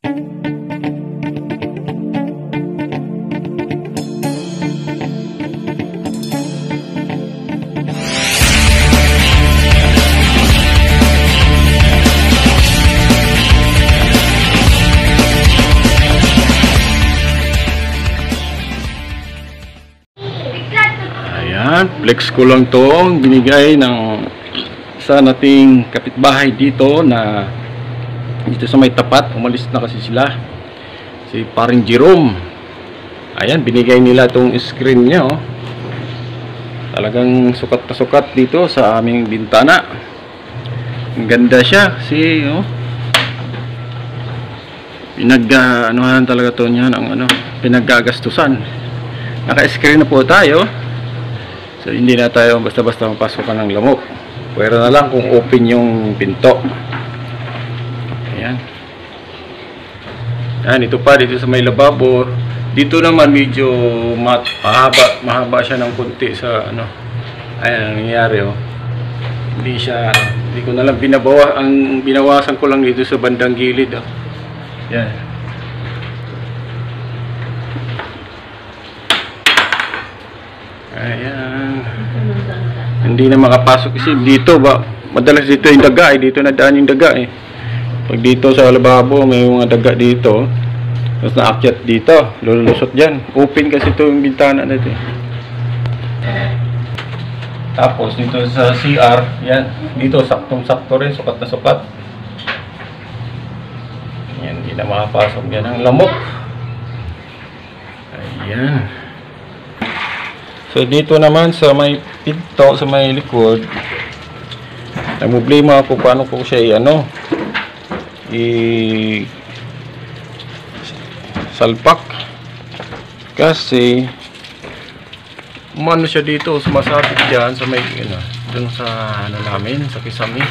Flex ko lang tong binigay ng sa nating kapitbahay dito na dito sa may tapat. Umalis na kasi sila, si paring Jerome. Ayan, binigay nila tong screen niya, oh. Talagang sukat na sukat dito sa aming bintana. Ang ganda siya, oh. Anuhan talaga to niya ng pinaggagastusan. Naka-screen na po tayo. So hindi na tayo basta-basta mapasok ng lamok. Pwede na lang kung open yung pinto. Ayan. Ayan, ito pa dito sa may lababo. Dito naman medyo mahaba siya ng konti sa Ayan ang nangyayari, oh. Hindi ko na lang binawasan ko lang dito sa bandang gilid, oh. Yan. Ayan. Hindi na makapasok kasi dito madalas dito yung daga, dito na daan yung daga, Pag dito sa lababo may mga daga dito, tapos naakyat dito, lulusot dyan. Open kasi ito yung bintana natin. Tapos dito sa CR, yan, dito saktong-sakto rin, sukat na sukat. Yan, hindi na makapasok yan ang lamok. Ayan. So dito naman sa may pinto, sa may likod, nagproblema ako paano ko siya salpak kasi umano siya dito, sumasabit dyan sa may dun sa namin, sa kisame.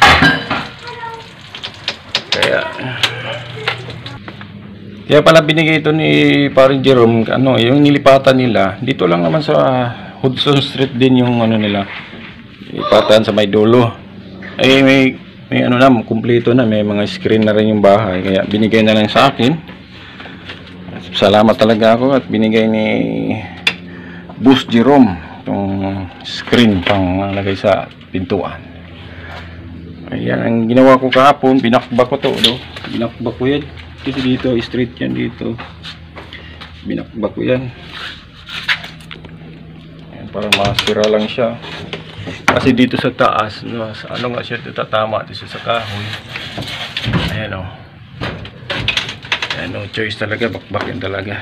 Kaya pala binigay ito ni paring Jerome, yung nilipatan nila dito lang naman sa Hudson Street din yung nila, ipatan sa may dulo. Ay may kumpleto na, may mga screen na rin yung bahay, kaya binigay na lang sa akin. Salamat talaga ako at binigay ni Boss Jerome itong screen pang lagay sa pintuan. Ayan ang ginawa ko kahapon, binakbak ko to, binakbak ko yan kasi dito straight yan dito, binakbak ko yan. Para masira lang siya kasi dito sa taas nga siya tatama dito sa kahoy. Ayan, no choice talaga, bakbakin talaga.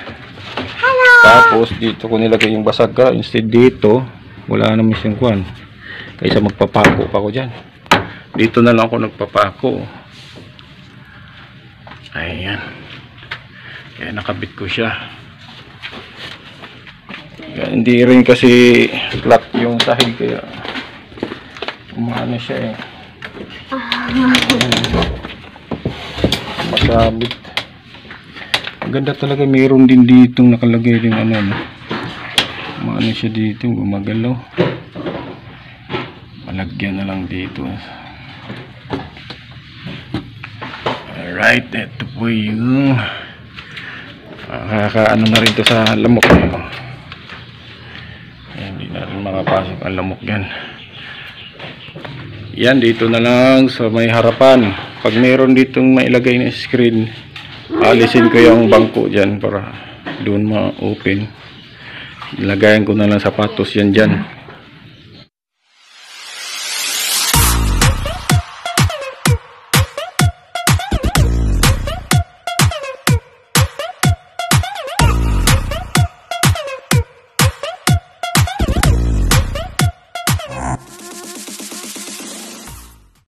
Hello! Tapos dito ko nilagay yung basaga, instead dito wala naman siyang kuwan, kaysa magpapako pa ko dyan, dito na lang ako nagpapako. Ayan, kaya nakabit ko siya. Hindi rin kasi flat yung sahig, kaya umano siya, masabit. Ang ganda talaga, mayroon din dito nakalagay din umano siya dito, gumagalaw. Malagyan na lang dito. Alright, ito po yung nakakaano na rin to sa lamok. Hindi na rin makapasok ang lamok yan. Yan, dito na lang sa may harapan. Pag mayroon ditong mailagay na screen, alisin ko yung bangko dyan para doon ma-open. Ilagayan ko na lang sapatos yan dyan.